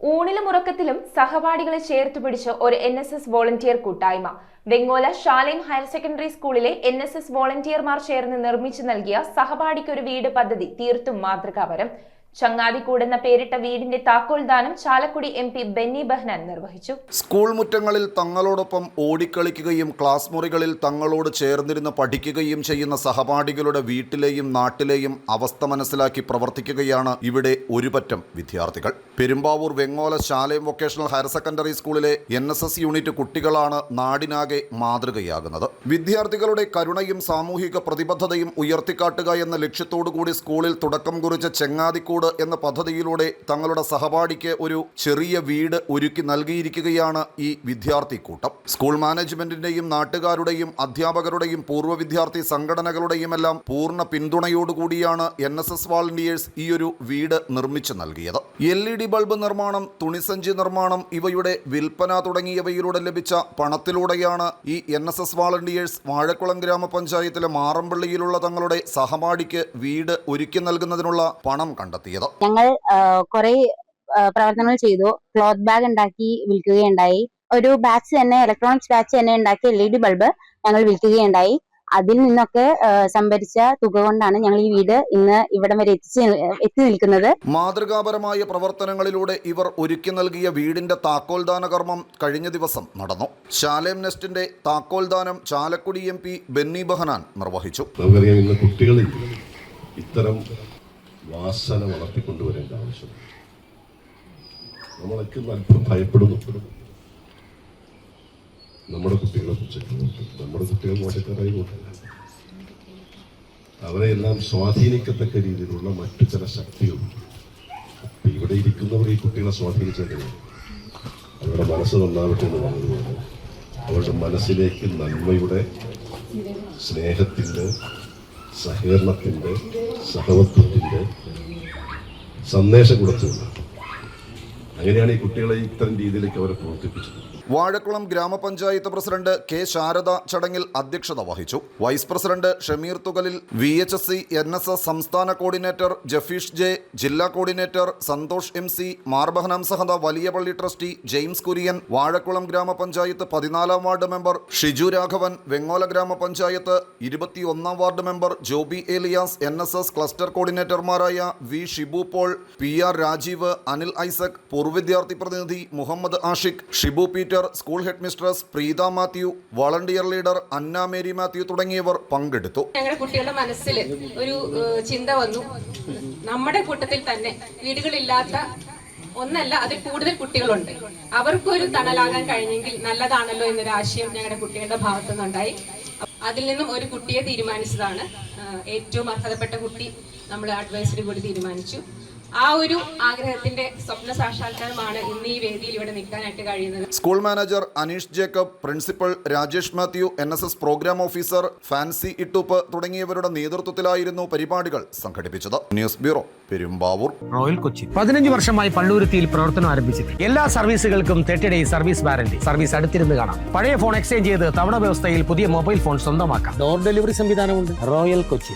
ഊണിലും ഉറക്കത്തിലും സഹപാഠികളെ ചേർത്തുപിടിച്ച് ഒരു NSS volunteer കൂട്ടായ്മ. വെങ്ങോല ശാലേം ഹയർ സെക്കൻഡറി സ്കൂളിലെ NSS വോളണ്ടിയർമാർ ചേർന്ന് നിർമ്മിച്ചു നൽകിയ സഹപാഠിക്കൊരു വീട് പദ്ധതി തീർത്തും മാതൃകാപരം. ചങ്ങാതിക്കൂട് എന്ന പേരിട്ട വീടിന്റെ താക്കോൽദാനം ചാലക്കുടി MP ബെന്നി ബെഹ്നാൻ നിർവഹിച്ചു. സ്കൂൾ മുറ്റങ്ങളിൽ തങ്ങളോടൊപ്പം ഓടിക്കളിക്കുകയും ക്ലാസ് മുറികളിൽ തങ്ങളോട് ചേർന്നിരുന്ന് പഠിക്കുകയും ചെയ്യുന്ന സഹപാഠികളുടെ വീട്ടിലെയും നാട്ടിലെയും അവസ്ഥ മനസ്സിലാക്കി പ്രവർത്തിക്കുകയാണ് ഇവിടെ ഒരുപറ്റം വിദ്യാർത്ഥികൾ. Perumbavoor Vengola Salem vocational higher secondary സ്കൂളിലെ NSS യൂണിറ്റ് കുട്ടികളാണ് നാടിനാകെ മാതൃകയാകുന്നത്. വിദ്യാർത്ഥികളുടെ കരുണയും സാമൂഹിക പ്രതിബദ്ധതയും ഉയർത്തിക്കാട്ടുക എന്ന ലക്ഷ്യത്തോടുകൂടി സ്കൂളിൽ തുടക്കം കുറിച്ച ചങ്ങാതിക്കൂട് എന്ന പദ്ധതിയിലൂടെ തങ്ങളുടെ സഹപാഠിക്ക് ഒരു ചെറിയ വീട് ഒരുക്കി നൽകിയിരിക്കുകയാണ് ഈ വിദ്യാർത്ഥി കൂട്ടം. സ്കൂൾ മാനേജ്മെന്റിന്റെയും നാട്ടുകാരുടെയും അധ്യാപകരുടെയും പൂർവ്വ വിദ്യാർത്ഥി സംഘടനകളുടെയും എല്ലാം പൂർണ്ണ പിന്തുണയോടുകൂടിയാണ് NSS വാളണ്ടിയേഴ്സ് ഈ ഒരു വീട് നിർമ്മിച്ചു നൽകിയത്. LED ബൾബ് നിർമ്മാണം, തുണിസഞ്ചി നിർമ്മാണം ഇവയുടെ വിൽപ്പന തുടങ്ങിയവയിലൂടെ ലഭിച്ച പണത്തിലൂടെയാണ് ഈ NSS വാളണ്ടിയേഴ്സ് വാഴക്കുളം ഗ്രാമപഞ്ചായത്തിലെ മാറമ്പള്ളിയിലുള്ള തങ്ങളുടെ സഹപാഠിക്ക് വീട് ഒരുക്കി നൽകുന്നതിനുള്ള പണം കണ്ടെത്തിയത്. ഞങ്ങൾ കുറെ പ്രവർത്തനങ്ങൾ ചെയ്തു. ക്ലോത്ത് ബാഗ് ഉണ്ടാക്കി വിൽക്കുകയുണ്ടായി. ഒരു ബാച്ച് തന്നെ, ഇലക്ട്രോണിക്സ് ബാച്ച് തന്നെ ഉണ്ടാക്കി LED ബൾബ് ഞങ്ങൾ വിൽക്കുകയുണ്ടായി. അതിൽ നിന്നൊക്കെ സംഭരിച്ച തുക കൊണ്ടാണ് ഞങ്ങൾ ഈ വീട് ഇന്ന് ഇവിടം വരെ എത്തി നിൽക്കുന്നത്. മാതൃകാപരമായ പ്രവർത്തനങ്ങളിലൂടെ ഇവർ ഒരുക്കി നൽകിയ വീടിന്റെ താക്കോൽദാന കർമ്മം കഴിഞ്ഞ ദിവസം നടന്നു. ശാലേം നെസ്റ്റിന്റെ താക്കോൽദാനം ചാലക്കുടി MP ബെന്നി ബെഹ്നാൻ നിർവഹിച്ചു. നമുക്കറിയാം, ഇന്ന് കുട്ടികളിൽ ഇത്തരം വാസന വളർത്തിക്കൊണ്ടുവരേണ്ട ആവശ്യം നമ്മളൊക്കെ അല്പം ഭയപ്പെടുന്നു. നമ്മുടെ കുട്ടികളെ കുറിച്ച് നമ്മുടെ കുട്ടികൾ മോശക്കാരായി പോകില്ല. അവരെയെല്ലാം സ്വാധീനിക്കത്തക്ക രീതിയിലുള്ള മറ്റു ചില ശക്തികളുണ്ട്. ഇവിടെ ഇരിക്കുന്നവർ ഈ കുട്ടികളെ സ്വാധീനിച്ചെങ്കിലും അവരുടെ മനസ്സ് നന്നാവട്ടെ എന്ന് പറഞ്ഞതുപോലെ അവരുടെ മനസ്സിലേക്ക് നന്മയുടെ, സ്നേഹത്തിൻ്റെ, സഹകരണത്തിൻ്റെ, സഹവർത്തിൻ്റെ സന്ദേശം കൊടുത്തുള്ള അങ്ങനെയാണ് ഈ കുട്ടികളെ ഇത്തരം രീതിയിലേക്ക് അവരെ പ്രവർത്തിപ്പിച്ചത്. വാഴക്കുളം ഗ്രാമപഞ്ചായത്ത് പ്രസിഡന്റ് K ശാരദ ചടങ്ങിൽ അധ്യക്ഷത വഹിച്ചു. Vice president Shameer Thukalil, VHSC NSS സംസ്ഥാന കോർഡിനേറ്റർ ജഫീഷ് J, ജില്ലാ കോർഡിനേറ്റർ സന്തോഷ് MC, മാർബഹനാം സഹദ വലിയ പള്ളി ട്രസ്റ്റി ജെയിംസ് കുര്യൻ, വാഴക്കുളം ഗ്രാമപഞ്ചായത്ത് 14-ാം വാർഡ് മെമ്പർ ഷിജു രാഘവൻ, വെങ്ങോല ഗ്രാമപഞ്ചായത്ത് 21-ാം ward member Joby Elias, NSS cluster കോർഡിനേറ്റർമാരായ V Shibu Paul, PR Rajeev, Anil Isaac, പൂർവ്വ വിദ്യാർത്ഥി പ്രതിനിധി Muhammad Ashiq, Shibu Peter, school head mistress Preetha Mathew, volunteer leader Anna Mary Mathew തുടങ്ങിയവർ പങ്കെടുത്തു. ഞങ്ങളുടെ കുട്ടികളുടെ മനസ്സിൽ ഒരു ചിന്ത വന്നു, നമ്മുടെ കൂട്ടത്തിൽ തന്നെ വീടുകളില്ലാത്ത ഒന്നല്ല, അതിൽ കൂടുതൽ കുട്ടികളുണ്ട്, അവർക്കൊരു തണലാകാൻ കഴിഞ്ഞെങ്കിൽ നല്ലതാണല്ലോ എന്നൊരു ആശയം ഞങ്ങളുടെ കുട്ടികളുടെ ഭാഗത്തു നിന്നുണ്ടായി. അതിൽ നിന്നും ഒരു കുട്ടിയെ തീരുമാനിച്ചതാണ്. ഏറ്റവും അർഹതപ്പെട്ട കുട്ടി നമ്മൾ അഡ്വൈസറി കൂടി തീരുമാനിച്ചു. ആ ഒരു ആഗ്രഹത്തിന്റെ സ്വപ്ന സാക്ഷാത്കാരമാണ് ഇന്ന് ഈ വേദിയിൽ ഇവിടെ നിൽക്കാനായിട്ട് കഴിയുന്നത്. School manager Aneesh Jacob, principal Rajesh Mathew, NSS program officer Fancy Ittoop തുടങ്ങിയവരുടെ നേതൃത്വത്തിലായിരുന്നു പരിപാടികൾ സംഘടിപ്പിച്ചത്. News bureau, Perumbavoor. റോയൽ കൊച്ചി 15 വർഷമായി പള്ളുരുത്തിയിൽ പ്രവർത്തനം ആരംഭിച്ചത്. എല്ലാ സർവീസുകൾക്കും 30 ഡേയ്സ് സർവീസ് വാറന്റി. സർവീസ് അടുത്തിരുന്ന് കാണാം. പഴയ ഫോൺ എക്സ്ചേഞ്ച് ചെയ്ത് തവണ വ്യവസ്ഥയിൽ പുതിയ മൊബൈൽ ഫോൺ സ്വന്തമാക്കാം. ഡോർ ഡെലിവറി സംവിധാനമുണ്ട്. റോയൽ കൊച്ചി.